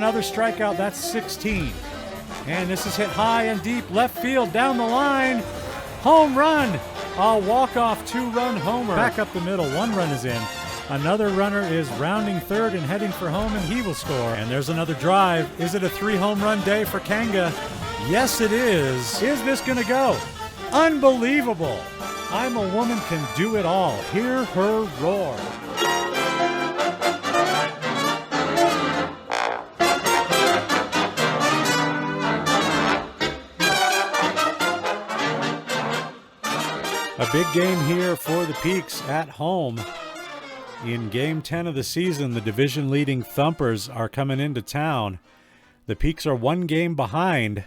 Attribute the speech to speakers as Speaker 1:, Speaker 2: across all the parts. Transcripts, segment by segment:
Speaker 1: another strikeout. That's 16. And this is hit high and deep, left field, down the line. Home run. A walk-off 2-run homer. Back up the middle, 1 run is in. Another runner is rounding third and heading for home, and he will score. And there's another drive. Is it a 3-home run day for Kanga? Yes, it is. Is this going to go? Unbelievable. I'm a Woman can do it all. Hear her roar. A big game here for the Peaks at home. In Game 10 of the season, the division-leading Thumpers are coming into town. The Peaks are 1 game behind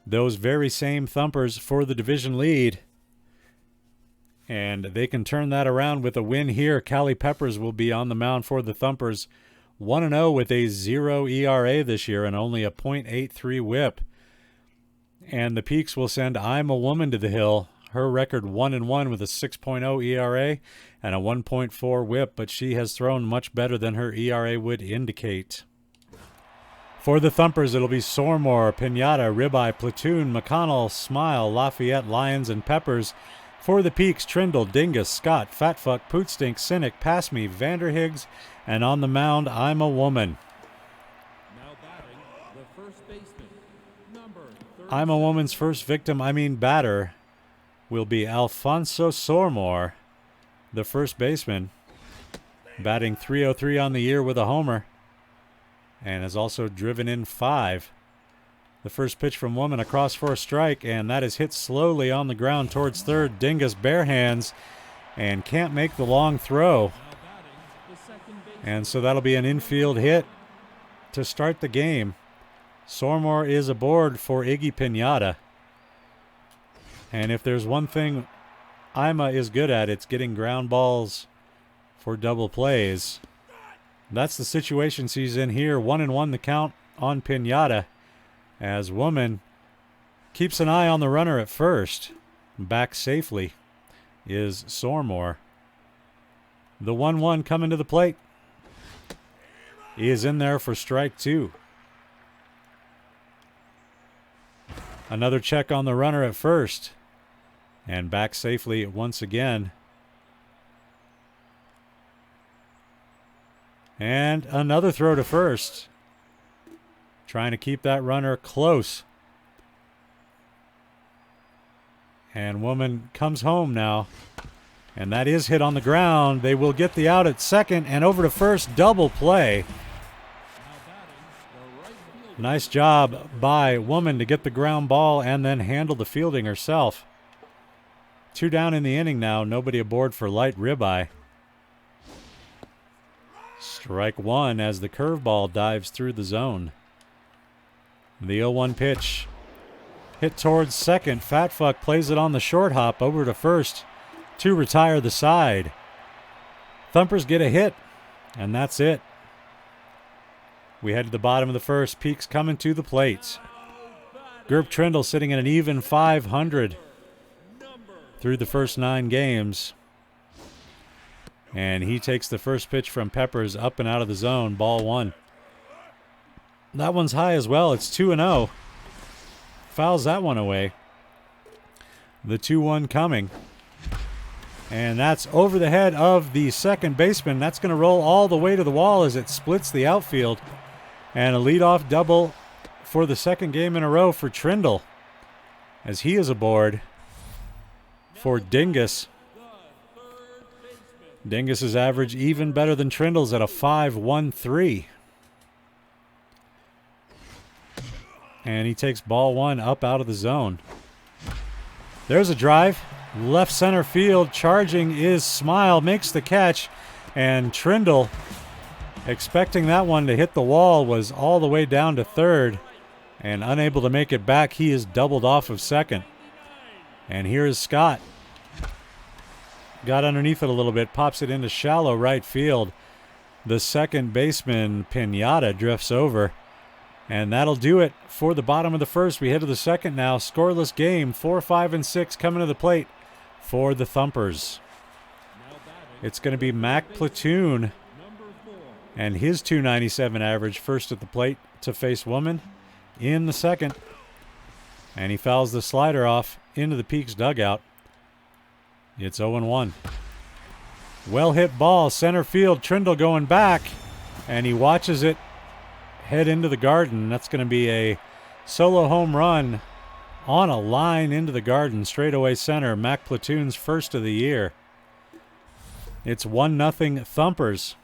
Speaker 1: those very same Thumpers for the division lead. And they can turn that around with a win here. Callie Peppers will be on the mound for the Thumpers. 1-0 with a 0 ERA this year and only a .83 whip. And the Peaks will send I'm a Woman to the hill. Her record 1-1 with a 6.0 ERA and a 1.4 whip, but she has thrown much better than her ERA would indicate. For the Thumpers, it'll be Sormore, Pinata, Ribeye, Platoon, McConnell, Smile, Lafayette, Lyons, and Peppers. For the Peaks, Trindle, Dingus, Scott, Fatfuck, Pootstink, Cynic, Pass Me, Vanderhiggs, and on the mound, I'm a Woman.
Speaker 2: Now batting, the first baseman, number 37.
Speaker 1: I'm a Woman's first batter, will be Alfonso Sormore, the first baseman, batting .303 on the year with a homer, and has also driven in 5. The first pitch from Woman across for a strike, and that is hit slowly on the ground towards third. Dingus bare hands and can't make the long throw. And so that'll be an infield hit to start the game. Sormore is aboard for Iggy Pinata. And if there's one thing Ima is good at, it's getting ground balls for double plays. That's the situation she's in here. 1-1 the count on Pinata as Woman keeps an eye on the runner at first. Back safely is Sormore. The 1-1 coming to the plate. He is in there for strike 2. Another check on the runner at first. And back safely once again. And another throw to first. Trying to keep that runner close. And Woman comes home now. And that is hit on the ground. They will get the out at second and over to first. Double play. Nice job by Woman to get the ground ball and then handle the fielding herself. 2 down in the inning now. Nobody aboard for Light Ribeye. Strike 1 as the curveball dives through the zone. The 0-1 pitch. Hit towards second. Fatfuck plays it on the short hop over to first to retire the side. Thumpers get a hit, and that's it. We head to the bottom of the first. Peaks coming to the plate. Gerb Trindle sitting at an even .500 through the first 9 games. And he takes the first pitch from Peppers up and out of the zone. Ball 1. That one's high as well. It's 2-0. Fouls that one away. The 2-1 coming. And that's over the head of the second baseman. That's going to roll all the way to the wall as it splits the outfield. And a leadoff double for the second game in a row for Trindle as he is aboard for Dingus. Dingus's average even better than Trindle's at a .513. And he takes ball 1 up out of the zone. There's a drive. Left center field. Charging is Smile. Makes the catch. And Trindle, expecting that one to hit the wall, was all the way down to third. And unable to make it back, he is doubled off of second. And here is Scott. Got underneath it a little bit. Pops it into shallow right field. The second baseman, Pinata, drifts over. And that'll do it for the bottom of the first. We head to the second now. Scoreless game. 4, 5, and 6 coming to the plate for the Thumpers. It's going to be Mac Platoon And his 297 average first at the plate to face Woman in the second. And he fouls the slider off into the Peaks dugout. It's 0-1. Well hit ball, center field. Trindle going back. And he watches it head into the garden. That's going to be a solo home run on a line into the garden. Straightaway center. Mac Platoon's first of the year. It's 1-0 Thumpers.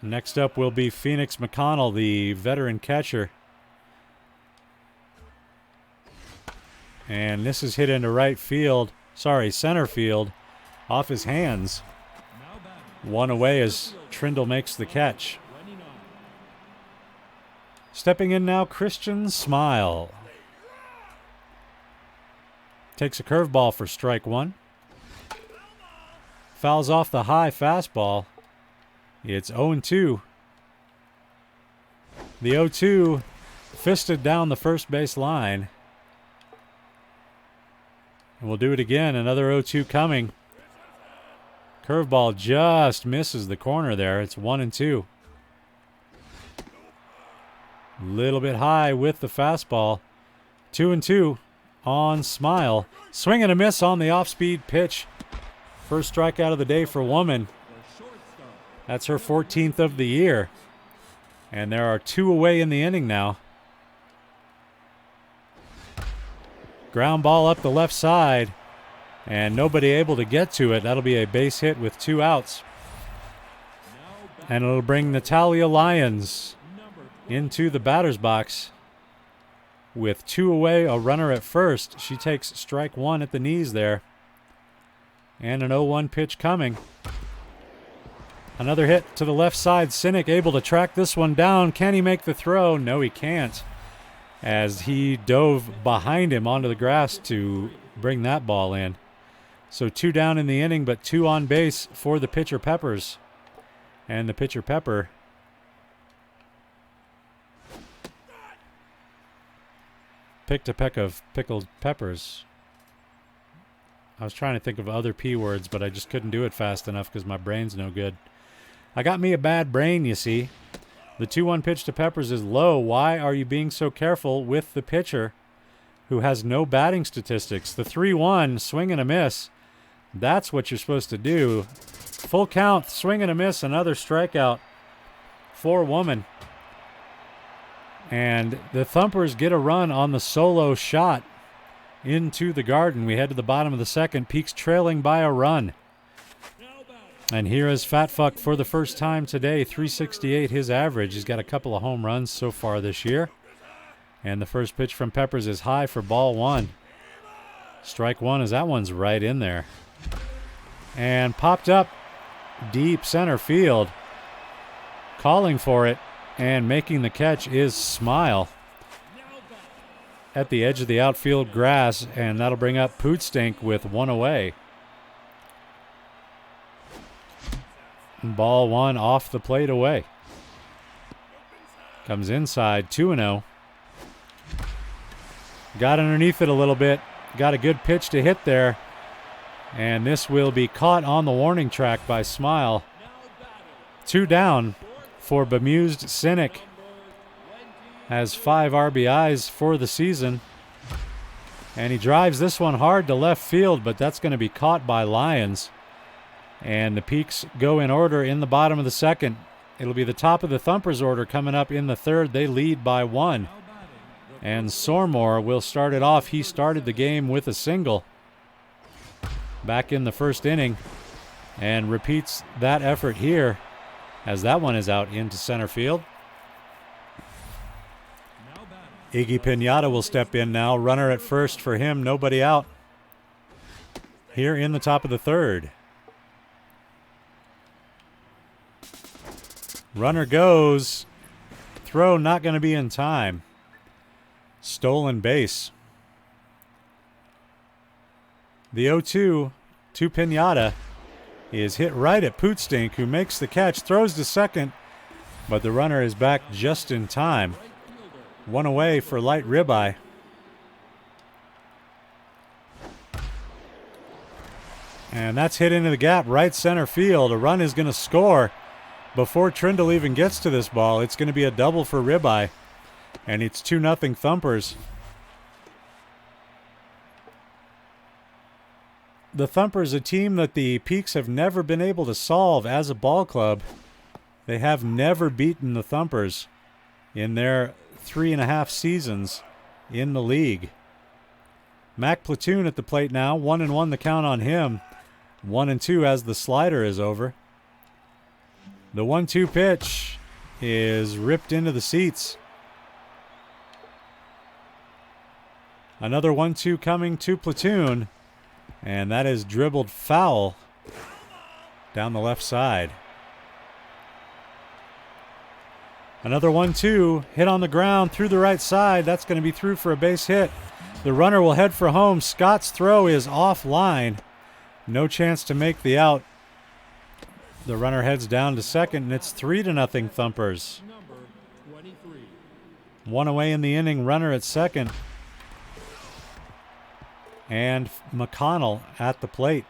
Speaker 1: Next up will be Phoenix McConnell, the veteran catcher. And this is hit into center field, off his hands. One away as Trindle makes the catch. Stepping in now, Christian Smile. Takes a curveball for strike one. Fouls off the high fastball. It's 0-2. The 0-2 fisted down the first base line. And we'll do it again. Another 0-2 coming. Curveball just misses the corner there. It's 1-2. Little bit high with the fastball. 2-2 on Smile. Swing and a miss on the off-speed pitch. First strikeout of the day for Woman. That's her 14th of the year. And there are two away in the inning now. Ground ball up the left side. And nobody able to get to it. That'll be a base hit with 2 outs. And it'll bring Natalia Lyons into the batter's box. With 2 away, a runner at first. She takes strike 1 at the knees there. And an 0-1 pitch coming. Another hit to the left side. Cynic able to track this one down. Can he make the throw? No, he can't. As he dove behind him onto the grass to bring that ball in. So 2 down in the inning, but 2 on base for the pitcher Peppers. And the pitcher Pepper picked a peck of pickled peppers. I was trying to think of other P words, but I just couldn't do it fast enough because my brain's no good. I got me a bad brain, you see. The 2-1 pitch to Peppers is low. Why are you being so careful with the pitcher who has no batting statistics? The 3-1, swing and a miss. That's what you're supposed to do. Full count, swing and a miss, another strikeout for Woman. And the Thumpers get a run on the solo shot into the garden. We head to the bottom of the second. Peaks trailing by a run. And here is Fat Fuck for the first time today. 368 his average. He's got a couple of home runs so far this year. And the first pitch from Peppers is high for ball 1. Strike 1 as that one's right in there. And popped up deep center field. Calling for it and making the catch is Smile. At the edge of the outfield grass, and that'll bring up Pootstink with 1 away. Ball 1 off the plate away. Comes inside, 2-0. Got underneath it a little bit. Got a good pitch to hit there. And this will be caught on the warning track by Smile. 2 down for bemused Cynic. Has 5 RBIs for the season. And he drives this one hard to left field, but that's going to be caught by Lyons. And the Peaks go in order in the bottom of the second. It'll be the top of the Thumpers order coming up in the third. They lead by 1. And Sormore will start it off. He started the game with a single back in the first inning and repeats that effort here as that one is out into center field. Iggy Pinata will step in now. Runner at first for him. Nobody out here in the top of the third. Runner goes. Throw not going to be in time. Stolen base. The 0-2 to Pinata is hit right at Pootstink, who makes the catch, throws to second, but the runner is back just in time. 1 away for light ribeye. And that's hit into the gap, right center field. A run is going to score before Trindle even gets to this ball. It's going to be a double for Ribeye. And it's 2-0 Thumpers. The Thumpers, a team that the Peaks have never been able to solve as a ball club. They have never beaten the Thumpers in their 3.5 seasons in the league. Mac Platoon at the plate now. 1-1 the count on him. 1-2 as the slider is over. The 1-2 pitch is ripped into the seats. Another 1-2 coming to Platoon. And that is dribbled foul down the left side. Another 1-2 hit on the ground through the right side. That's going to be through for a base hit. The runner will head for home. Scott's throw is offline. No chance to make the out. The runner heads down to second, and it's 3-0 Thumpers.
Speaker 2: Number 23.
Speaker 1: One away in the inning, runner at second. And McConnell at the plate.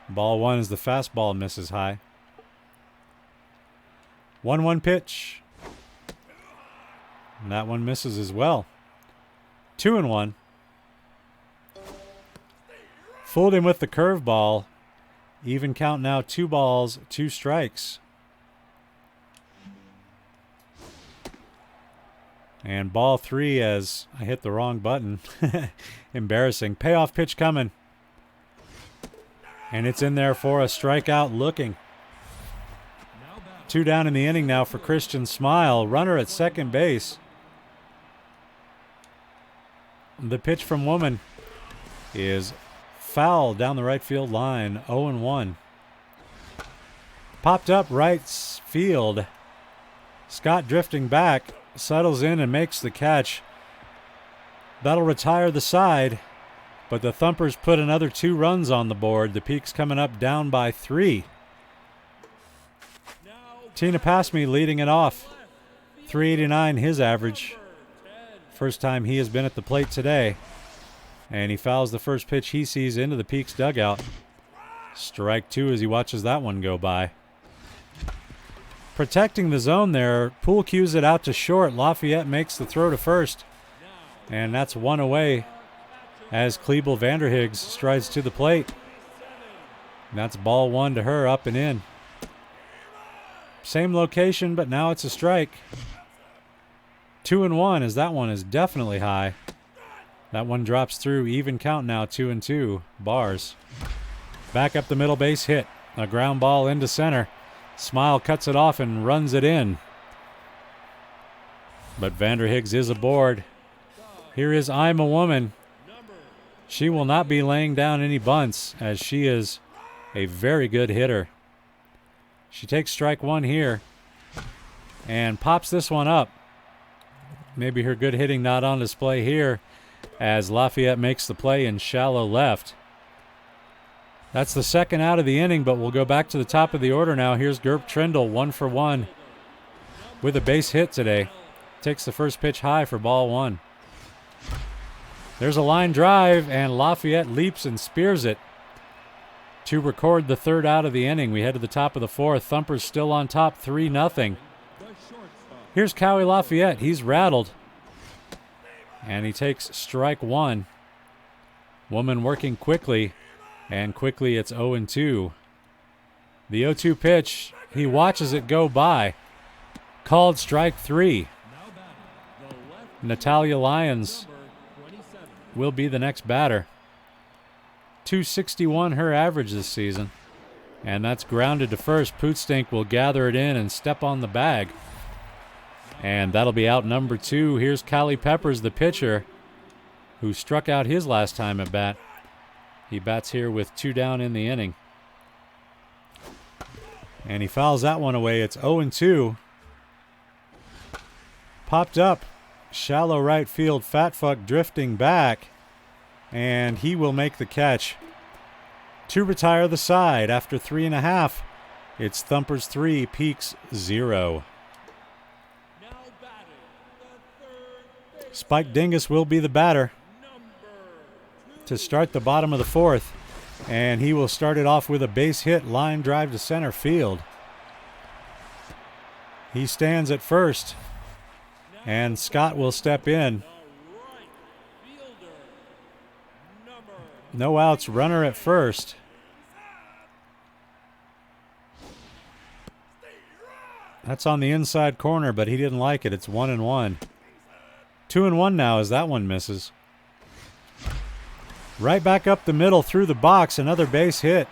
Speaker 1: Ball one as the fastball misses high. 1-1 pitch. And that one misses as well. 2-1. Fooled him with the curveball. Even count now, 2 balls, 2 strikes. And ball 3 as I hit the wrong button. Embarrassing. Payoff pitch coming. And it's in there for a strikeout looking. 2 down in the inning now for Christian Smile. Runner at second base. The pitch from Woman is foul down the right field line. 0-1. Popped up right field. Scott drifting back. Settles in and makes the catch. That'll retire the side. But the Thumpers put another 2 runs on the board. The Peaks coming up down by 3. Tina Passme leading it off. 389 his average. First time he has been at the plate today. And he fouls the first pitch he sees into the Peaks dugout. Strike 2 as he watches that one go by. Protecting the zone there. Poole cues it out to short. Lafayette makes the throw to first. And that's 1 away as Klebel Vanderhiggs strides to the plate. And that's ball 1 to her, up and in. Same location, but now it's a strike. 2-1 as that one is definitely high. That one drops through. Even count now, 2-2. Bars. Back up the middle base hit. A ground ball into center. Smile cuts it off and runs it in. But Vanderhiggs is aboard. Here is I'm a Woman. She will not be laying down any bunts as she is a very good hitter. She takes strike 1 here and pops this one up. Maybe her good hitting not on display here as Lafayette makes the play in shallow left. That's the second out of the inning, but we'll go back to the top of the order now. Here's Gerb Trindle, 1 for 1 with a base hit today. Takes the first pitch high for ball 1. There's a line drive, and Lafayette leaps and spears it to record the third out of the inning. We head to the top of the 4th. Thumpers still on top, 3-0. Here's Cowie Lafayette. He's rattled. And he takes strike 1. Woman working quickly. And quickly it's 0-2. The 0-2 pitch, he watches it go by. Called strike 3. Natalia Lyons will be the next batter. 261 her average this season. And that's grounded to first. Pootstink will gather it in and step on the bag. And that'll be out number 2. Here's Callie Peppers, the pitcher, who struck out his last time at bat. He bats here with 2 down in the inning. And he fouls that one away. It's 0-2. Popped up. Shallow right field. Fat Fuck drifting back. And he will make the catch to retire the side after 3.5. It's Thumpers 3, Peaks 0. Spike Dingus will be the batter. to start the bottom of the fourth. And he will start it off with a base hit, line drive to center field. He stands at first, and Scott will step in. No outs, runner at first. That's on the inside corner, but he didn't like it. It's 1-1. 2-1 now as that one misses. Right back up the middle through the box, another base hit.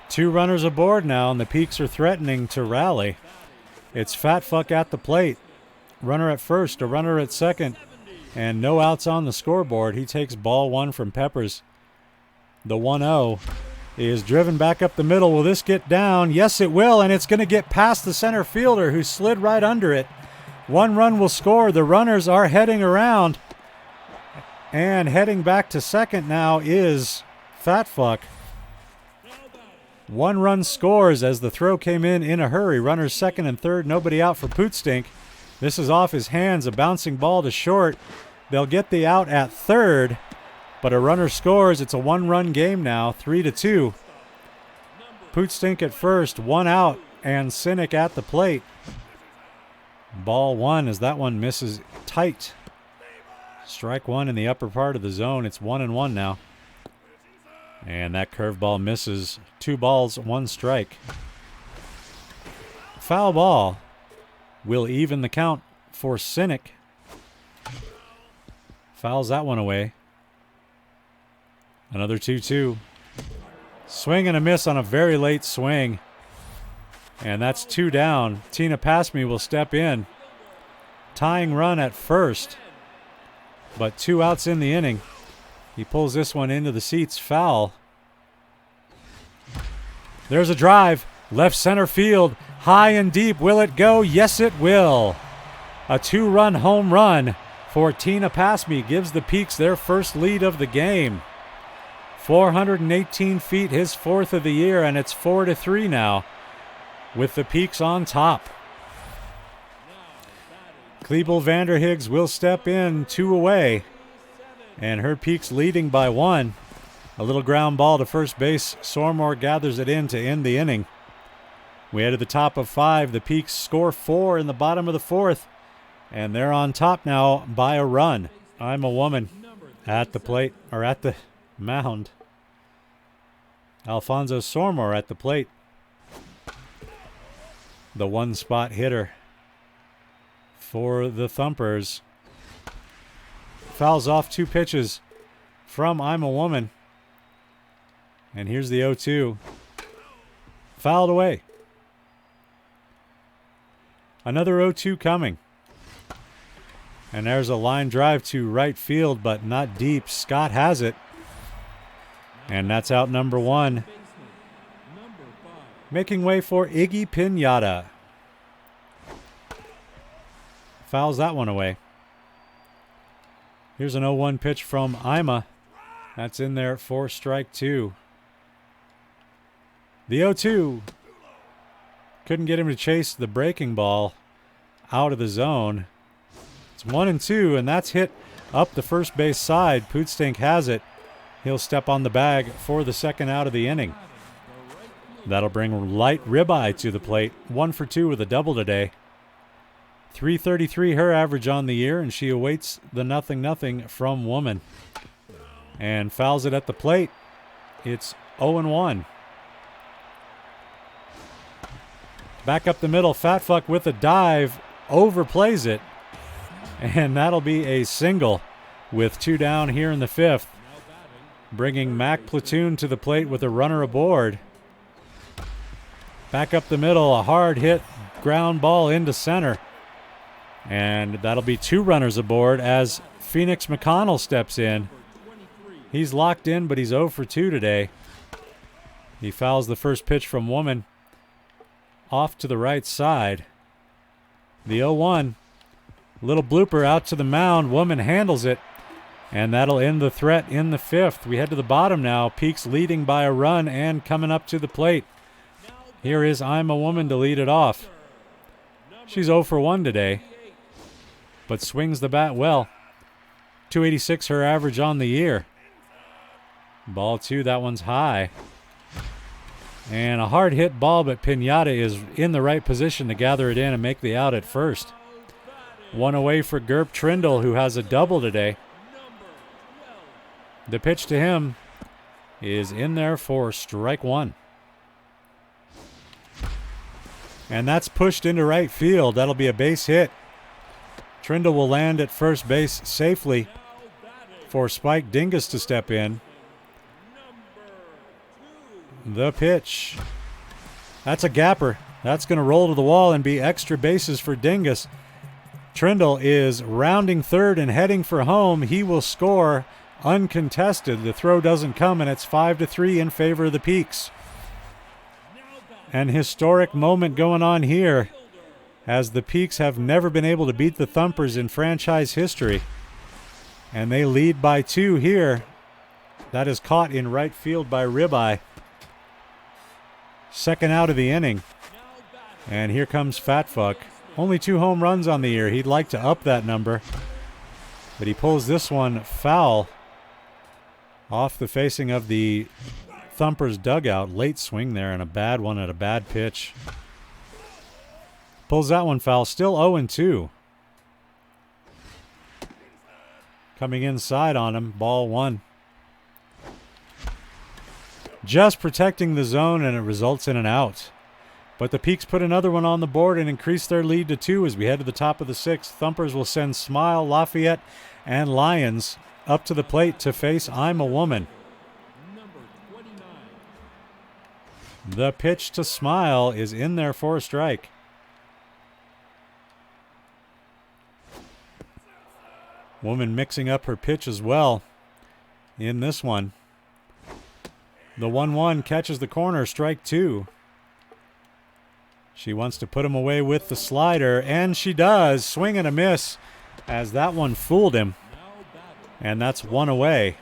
Speaker 1: 2 runners aboard now, and the Peaks are threatening to rally. It's Fat Fuck at the plate. Runner at first, a runner at second, and no outs on the scoreboard. He takes ball 1 from Peppers. The 1-0 is driven back up the middle. Will this get down? Yes, it will, and it's going to get past the center fielder who slid right under it. 1 run will score. The runners are heading around, and heading back to second now is Fat Fuck. 1 run scores as the throw came in a hurry. Runners second and third, nobody out for Pootstink. This is off his hands, a bouncing ball to short. They'll get the out at third, but a runner scores. It's a 1-run game now, 3-2. Pootstink at first, 1 out, and Cynic at the plate. Ball 1 as that one misses tight. Strike 1 in the upper part of the zone. It's 1-1 now. And that curveball misses. 2 balls, 1 strike. Foul ball will even the count for Cynic. Fouls that one away. Another 2-2. Swing and a miss on a very late swing. And that's 2 down. Tina Passme will step in. Tying run at first. But 2 outs in the inning. He pulls this one into the seats. Foul. There's a drive. Left center field. High and deep. Will it go? Yes, it will. A 2-run home run for Tina Passme gives the Peaks their first lead of the game. 418 feet, his 4th of the year, and it's 4-3 now with the Peaks on top. Klebel Vanderhiggs will step in, 2 away, and her Peaks leading by 1. A little ground ball to first base. Sormore gathers it in to end the inning. We head to the top of 5. The Peaks score 4 in the bottom of the 4th, and they're on top now by a run. I'm a Woman at the plate, or at the mound. Alfonso Sormore at the plate. The 1-spot hitter for the Thumpers. Fouls off 2 pitches from I'm a Woman. And here's the 0-2. Fouled away. Another 0-2 coming. And there's a line drive to right field, but not deep. Scott has it. And that's out number 1. Making way for Iggy Pinata. Fouls that one away. Here's an 0-1 pitch from Ima. That's in there for strike 2. The 0-2. Couldn't get him to chase the breaking ball out of the zone. It's 1-2, and that's hit up the first base side. Pootstink has it. He'll step on the bag for the second out of the inning. That'll bring Light Ribeye to the plate. 1 for 2 with a double today. .333 her average on the year, and she awaits the 0-0 from Woman. And fouls it at the plate. It's 0-1. Back up the middle, Fat Fuck with a dive, overplays it, and that'll be a single with 2 down here in the 5th, bringing Mac Platoon to the plate with a runner aboard. Back up the middle, a hard hit ground ball into center, and that'll be 2 runners aboard as Phoenix McConnell steps in. He's locked in, but he's 0 for 2 today. He fouls the first pitch from Woman off to the right side. The 0-1. Little blooper out to the mound. Woman handles it, and that'll end the threat in the 5th. We head to the bottom now. Peaks leading by a run and coming up to the plate. Here is I'm a Woman to lead it off. She's 0 for 1 today, but swings the bat well. .286 her average on the year. Ball 2, that one's high. And a hard hit ball, but Pinata is in the right position to gather it in and make the out at first. One away for Gerp Trindle, who has a double today. The pitch to him is in there for strike one. And that's pushed into right field. That'll be a base hit. Trindle will land at first base safely for Spike Dingus to step in. The pitch. That's a gapper. That's going to roll to the wall and be extra bases for Dingus. Trindle is rounding third and heading for home. He will score uncontested. The throw doesn't come, and it's 5-3 in favor of the Peaks. An historic moment going on here, as the Peaks have never been able to beat the Thumpers in franchise history. And they lead by 2 here. That is caught in right field by Ribeye. Second out of the inning. And here comes Fat Fuck. Only 2 home runs on the year. He'd like to up that number, but he pulls this one foul off the facing of the Thumpers dugout. Late swing there and a bad one at a bad pitch. Pulls that one foul. Still 0-2. Coming inside on him. Ball 1. Just protecting the zone, and it results in an out. But the Peaks put another one on the board and increase their lead to 2 as we head to the top of the 6th. Thumpers will send Smile, Lafayette, and Lyons up to the plate to face I'm a Woman. The pitch to Smile is in there for a strike. Woman mixing up her pitch as well in this one. The 1-1 catches the corner, strike 2. She wants to put him away with the slider, and she does. Swing and a miss, as that one fooled him. And that's 1 away.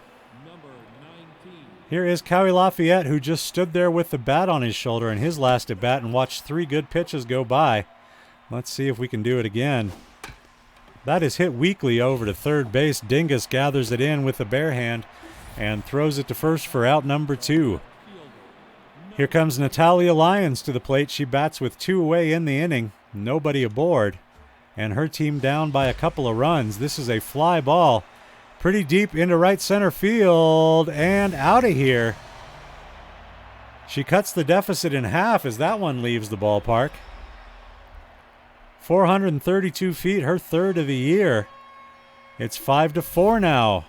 Speaker 1: Here is Cowie Lafayette, who just stood there with the bat on his shoulder in his last at bat and watched 3 good pitches go by. Let's see if we can do it again. That is hit weakly over to third base. Dingus gathers it in with the bare hand and throws it to first for out number 2. Here comes Natalia Lyons to the plate. She bats with 2 away in the inning. Nobody aboard. And her team down by a couple of runs. This is a fly ball. Pretty deep into right center field. And out of here. She cuts the deficit in half as that one leaves the ballpark. 432 feet, her third of the year. It's 5-4 now.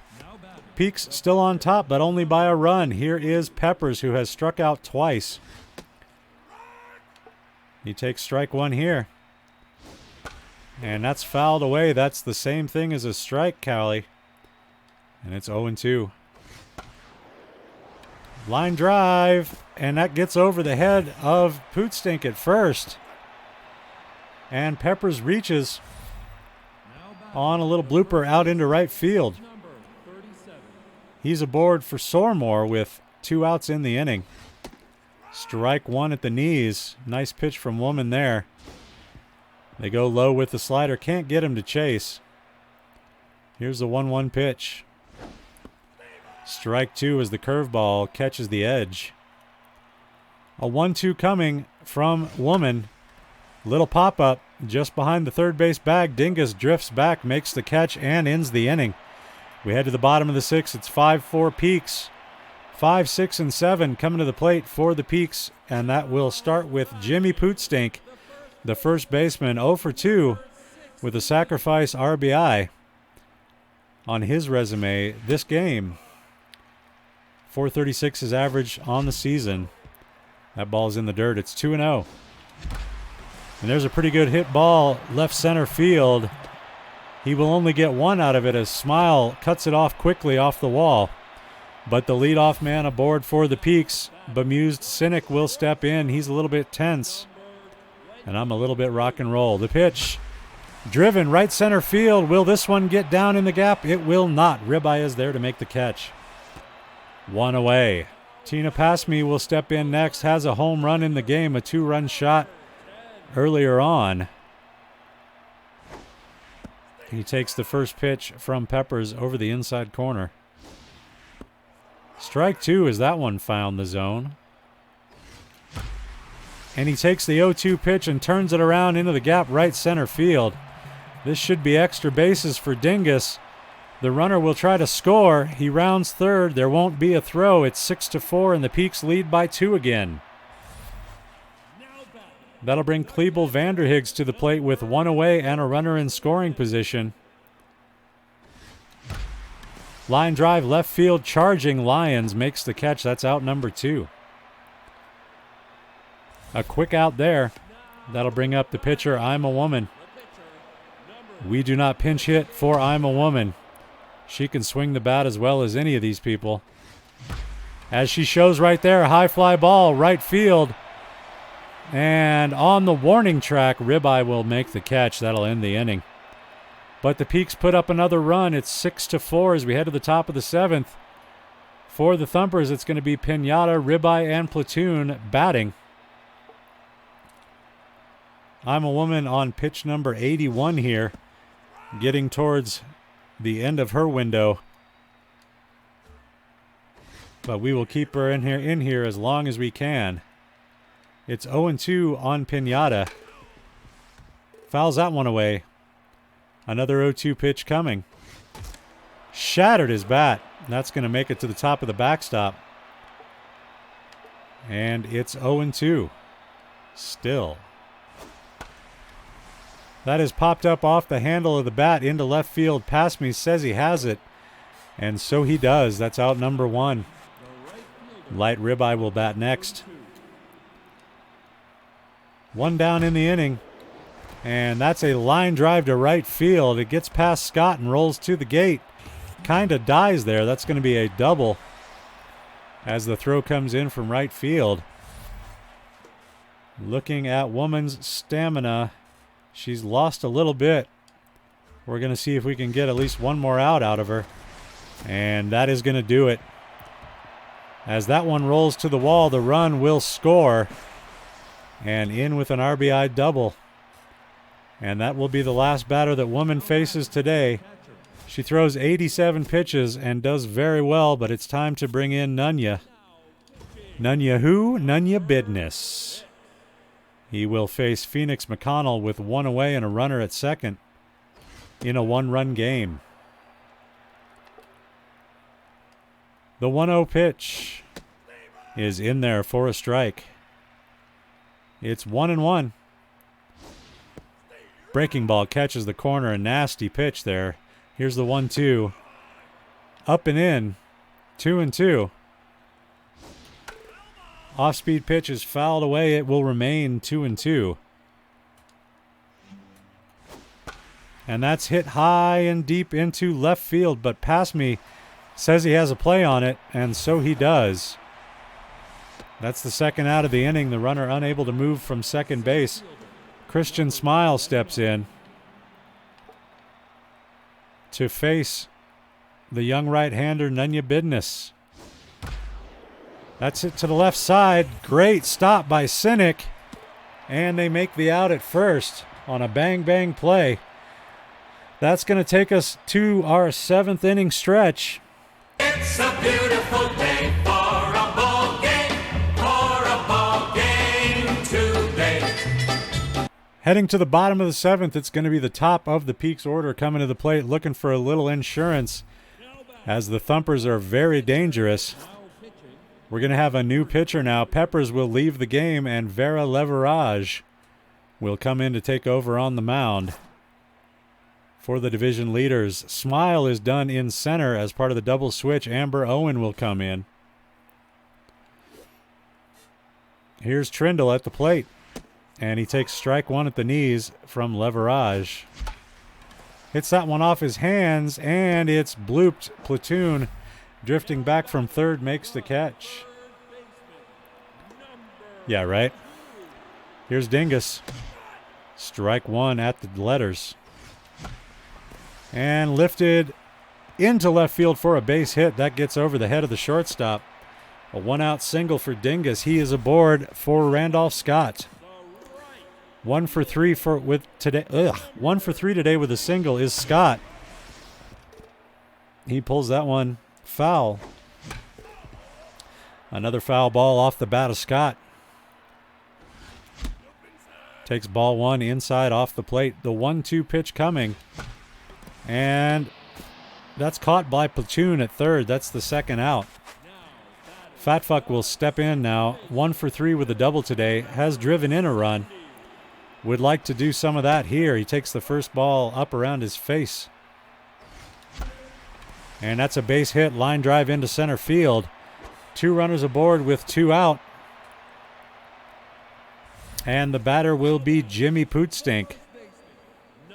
Speaker 1: Peaks still on top, but only by a run. Here is Peppers, who has struck out twice. He takes strike 1 here. And that's fouled away. That's the same thing as a strike, Cowley. And it's 0-2. Line drive, and that gets over the head of Pootstink at first. And Peppers reaches on a little blooper out into right field. He's aboard for Sormore with 2 outs in the inning. Strike 1 at the knees. Nice pitch from Woman there. They go low with the slider. Can't get him to chase. Here's the 1-1 pitch. Strike 2 as the curveball catches the edge. A 1-2 coming from Woman. Little pop-up just behind the third base bag. Dingus drifts back, makes the catch, and ends the inning. We head to the bottom of the 6th. It's 5-4 Peaks. 5, 6, and 7 coming to the plate for the Peaks, and that will start with Jimmy Pootstink, the first baseman, 0 for 2 with a sacrifice RBI on his resume this game. 436 is average on the season. That ball's in the dirt. It's 2-0. And there's a pretty good hit ball left center field. He will only get 1 out of it as Smile cuts it off quickly off the wall. But the leadoff man aboard for the Peaks, bemused Cynic, will step in. He's a little bit tense. And I'm a little bit rock and roll. The pitch, driven right center field. Will this one get down in the gap? It will not. Ribeye is there to make the catch. 1 away. Tina Passme will step in next. Has a home run in the game, a 2-run shot earlier on. He takes the first pitch from Peppers over the inside corner. Strike two as that one found the zone. And he takes the 0-2 pitch and turns it around into the gap right center field. This should be extra bases for Dingus. The runner will try to score. He rounds third. There won't be a throw. It's 6-4, and the Peaks lead by 2 again. That'll bring Klebel Vanderhiggs to the plate with 1 away and a runner in scoring position. Line drive left field charging. Lyons makes the catch. That's out number 2. A quick out there. That'll bring up the pitcher, I'm a Woman. We do not pinch hit for I'm a Woman. She can swing the bat as well as any of these people. As she shows right there, high fly ball, right field. And on the warning track, Ribeye will make the catch. That'll end the inning. But the Peaks put up another run. It's 6-4 as we head to the top of the 7th. For the Thumpers, it's going to be Pinata, Ribeye, and Platoon batting. I'm a Woman on pitch number 81 here, getting towards the end of her window. But we will keep her in here as long as we can. It's 0-2 on Pinata. Fouls that one away. Another 0-2 pitch coming. Shattered his bat. That's going to make it to the top of the backstop. And it's 0-2. Still. That is popped up off the handle of the bat into left field. Past me says he has it. And so he does. That's out number 1. Light Ribeye will bat next. 1 down in the inning. And that's a line drive to right field. It gets past Scott and rolls to the gate. Kind of dies there. That's going to be a double as the throw comes in from right field. Looking at Woman's stamina. She's lost a little bit. We're going to see if we can get at least one more out of her. And that is going to do it. As that one rolls to the wall, the run will score. And in with an RBI double. And that will be the last batter that Woman faces today. She throws 87 pitches and does very well, but it's time to bring in Nunya. Nunya who? Nunya Bidness. He will face Phoenix McConnell with 1 away and a runner at second in a 1-run game. The 1-0 pitch is in there for a strike. It's 1-1. Breaking ball catches the corner, a nasty pitch there. Here's the 1-2. Up and in. 2-2. Off-speed pitch is fouled away. It will remain 2-2. And that's hit high and deep into left field, but past me says he has a play on it, and so he does. That's the second out of the inning. The runner unable to move from second base. Christian Smile steps in to face the young right-hander Nunya Bidness. That's it to the left side. Great stop by Cynic. And they make the out at first on a bang-bang play. That's going to take us to our 7th inning stretch.
Speaker 3: It's a beautiful day for a ball game today.
Speaker 1: Heading to the bottom of the 7th, it's going to be the top of the Peaks order coming to the plate, looking for a little insurance, as the Thumpers are very dangerous. We're going to have a new pitcher now. Peppers will leave the game, and Vera Leverage will come in to take over on the mound. For the division leaders, Smile is done in center as part of the double switch. Amber Owen will come in. Here's Trindle at the plate, and he takes strike 1 at the knees from Leverage. Hits that one off his hands, and it's blooped. Platoon, drifting back from third, makes the catch. Yeah, right. Here's Dingus. Strike 1 at the letters. And lifted into left field for a base hit. That gets over the head of the shortstop. A 1-out single for Dingus. He is aboard for Randolph Scott. 1 for 3 today. 1 for 3 today with a single is Scott. He pulls that one foul. Another foul ball off the bat of Scott. Takes ball one inside off the plate. The 1-2 pitch coming. And that's caught by Platoon at third. That's the second out. Fat Fuck will step in now. 1 for 3 with a double today. Has driven in a run. Would like to do some of that here. He takes the first ball up around his face. And that's a base hit. Line drive into center field. 2 runners aboard with 2 out. And the batter will be Jimmy Pootstink.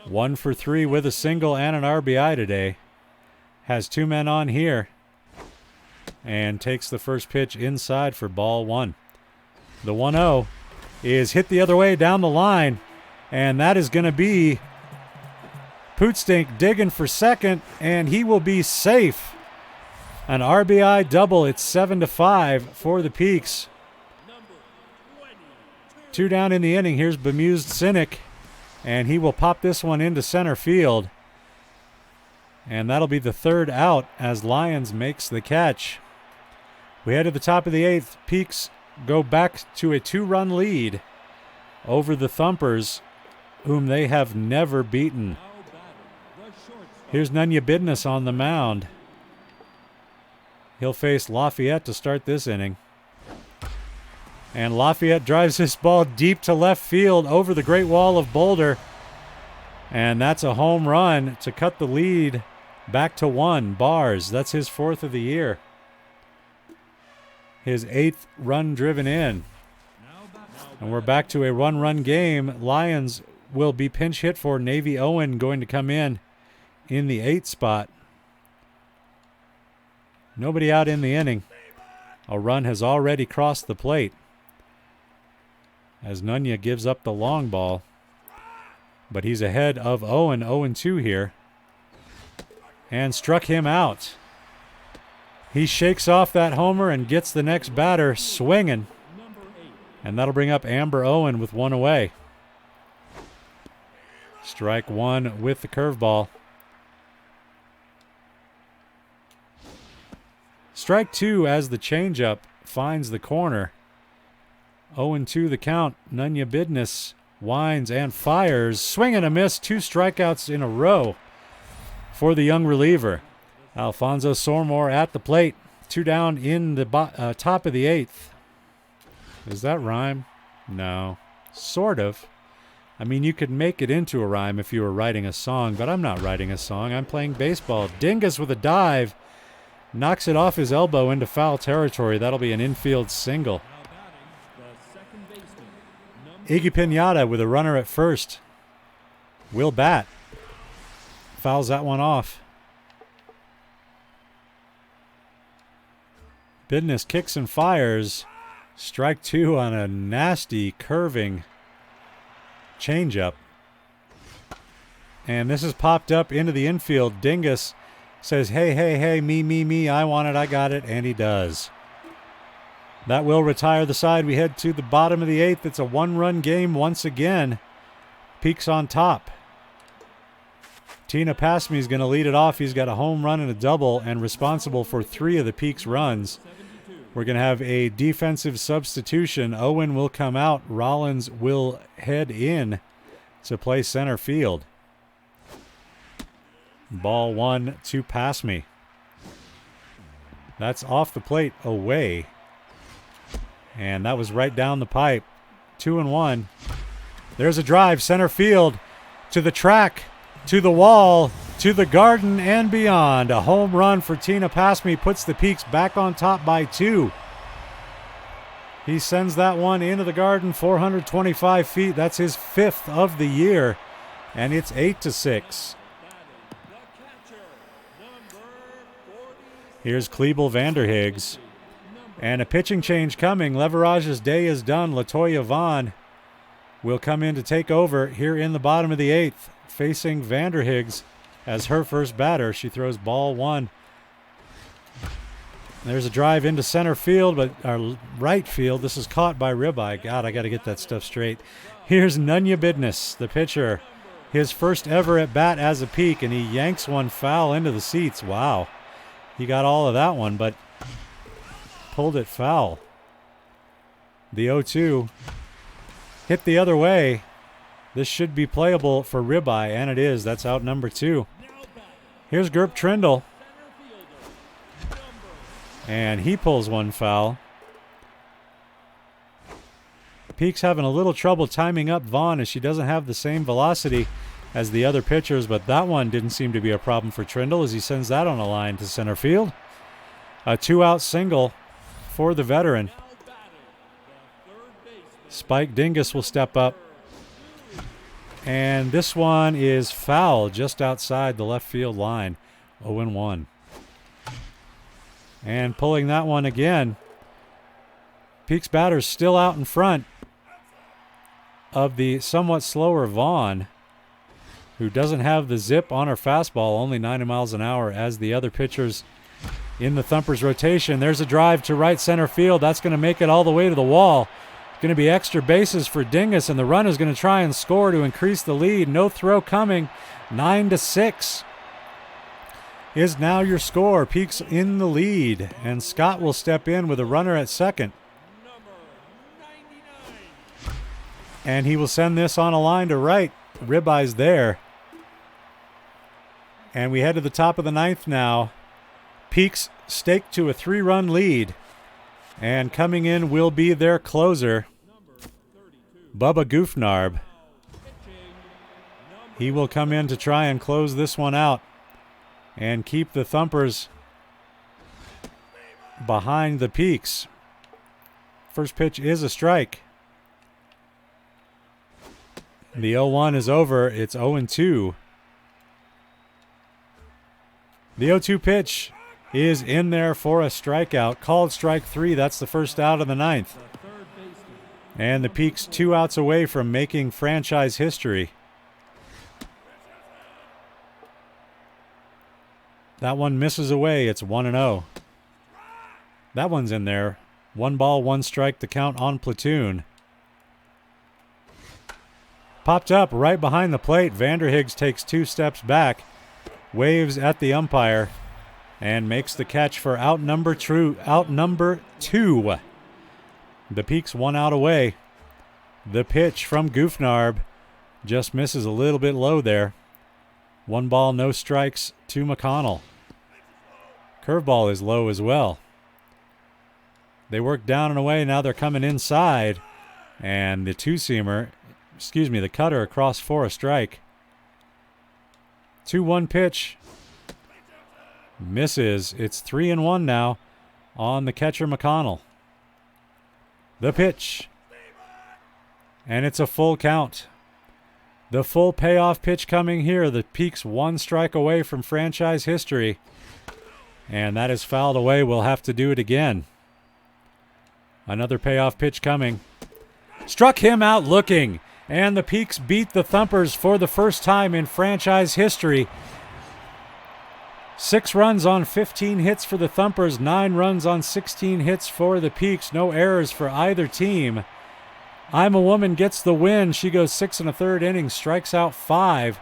Speaker 1: 1 for 3 with a single and an RBI today. Has 2 men on here. And takes the first pitch inside for ball 1. The 1-0 is hit the other way down the line. And that is going to be Pootstink digging for second. And he will be safe. An RBI double. It's 7-5 for the Peaks. 2 down in the inning. Here's bemused Cynic. And he will pop this one into center field. And that'll be the 3rd out as Lyons makes the catch. We head to the top of the 8th. Peaks go back to a 2-run lead over the Thumpers, whom they have never beaten. Here's Nunya Bidness on the mound. He'll face Lafayette to start this inning. And Lafayette drives this ball deep to left field over the Great Wall of Boulder. And that's a home run to cut the lead back to 1. Bars, that's his 4th of the year. His 8th run driven in. And we're back to a one-run game. Lions will be pinch hit for. Navy Owen going to come in the 8th spot. Nobody out in the inning. A run has already crossed the plate as Nunya gives up the long ball. But he's ahead of Owen, 0-2 here. And struck him out. He shakes off that homer and gets the next batter swinging. And that'll bring up Amber Owen with 1 away. Strike 1 with the curveball. Strike 2 as the changeup finds the corner. 0-2 the count. Nunya Bidness winds and fires. Swing and a miss. 2 strikeouts in a row for the young reliever. Alfonso Sormore at the plate. 2 down in the top of the 8th. Does that rhyme? No. Sort of. I mean, you could make it into a rhyme if you were writing a song, but I'm not writing a song. I'm playing baseball. Dingus with a dive. Knocks it off his elbow into foul territory. That'll be an infield single. Iggy Pinata with a runner at first. Will bat. Fouls that one off. Bidness kicks and fires. Strike 2 on a nasty curving changeup. And this is popped up into the infield. Dingus says, hey, me, I want it, I got it, and he does. That will retire the side. We head to the bottom of the 8th. It's a 1-run game once again. Peaks on top. Tina Pasmi is going to lead it off. He's got a home run and a double and responsible for 3 of the Peaks runs. We're going to have a defensive substitution. Owen will come out. Rollins will head in to play center field. Ball 1 to Pasmi. That's off the plate away. And that was right down the pipe. 2-1. There's a drive. Center field to the track, to the wall, to the garden, and beyond. A home run for Tina Pasmi puts the Peaks back on top by 2. He sends that one into the garden 425 feet. That's his 5th of the year. And it's 8-6. Here's Klebel Vanderhiggs. And a pitching change coming. Leverage's day is done. Latoya Vaughn will come in to take over here in the bottom of the 8th, facing Vanderhiggs as her first batter. She throws ball 1. There's a drive into center field, but our right field. This is caught by Ribeye. God, I got to get that stuff straight. Here's Nunya Bidness, the pitcher. His first ever at bat as a Peak, and he yanks one foul into the seats. Wow. He got all of that one, but pulled it foul. The 0-2 hit the other way. This should be playable for Ribeye, and it is. That's out number 2. Here's Gert Trindle. And he pulls one foul. Peaks having a little trouble timing up Vaughn as she doesn't have the same velocity as the other pitchers, but that one didn't seem to be a problem for Trindle as he sends that on a line to center field. A 2-out single for the veteran. Spike Dingus will step up. And this one is foul just outside the left field line. 0-1. And pulling that one again. Peaks batter's still out in front of the somewhat slower Vaughn, who doesn't have the zip on her fastball, only 90 miles an hour as the other pitchers in the Thumpers rotation. There's a drive to right center field. That's going to make it all the way to the wall. Going to be extra bases for Dingus, and the run is going to try and score to increase the lead. No throw coming. 9-6 is now your score. Peaks in the lead, and Scott will step in with a runner at second. And he will send this on a line to right. Ribeye's there. And we head to the top of the 9th now. Peaks staked to a 3-run lead. And coming in will be their closer, Bubba Goofnarb. He will come in to try and close this one out and keep the Thumpers behind the Peaks. First pitch is a strike. The 0-1 is over. It's 0-2. The 0-2 pitch is in there for a strikeout. Called strike 3. That's the first out of the 9th. And the Peaks 2 outs away from making franchise history. That one misses away. It's 1-0. That one's in there. 1 ball, 1 strike, the count on Platoon. Popped up right behind the plate. Vanderhiggs takes 2 steps back, waves at the umpire, and makes the catch for out number 2. The Peaks 1 out away. The pitch from Goofnarb just misses a little bit low there. 1 ball, no strikes to McConnell. Curveball is low as well. They work down and away. Now they're coming inside. And the the cutter across for a strike. 2-1 pitch. Misses. It's 3-1 now on the catcher McConnell. The pitch. And it's a full count. The full payoff pitch coming here. The Peaks 1 strike away from franchise history. And that is fouled away. We'll have to do it again. Another payoff pitch coming. Struck him out looking. And the Peaks beat the Thumpers for the first time in franchise history. 6 runs on 15 hits for the Thumpers. 9 runs on 16 hits for the Peaks. No errors for either team. I'm a Woman gets the win. She goes 6 1/3 innings, strikes out 5.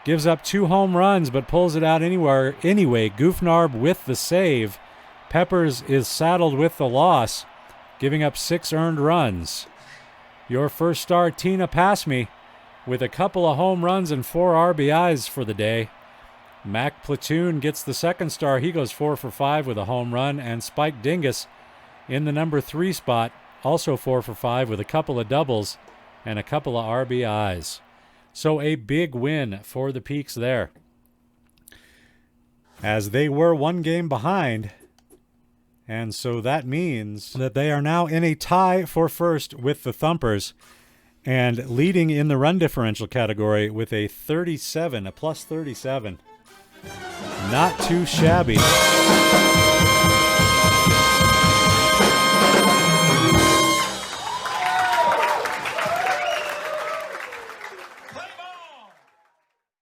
Speaker 1: Gives up 2 home runs, but pulls it out anyway. Goofnarb with the save. Peppers is saddled with the loss, giving up 6 earned runs. Your first star, Tina Passme, with a couple of home runs and 4 RBIs for the day. Mac Platoon gets the second star. He goes 4 for 5 with a home run. And Spike Dingus in the number 3 spot, also 4 for 5 with a couple of doubles and a couple of RBIs. So a big win for the Peaks there, as they were 1 game behind. And so that means that they are now in a tie for first with the Thumpers and leading in the run differential category with a +37. Not too shabby.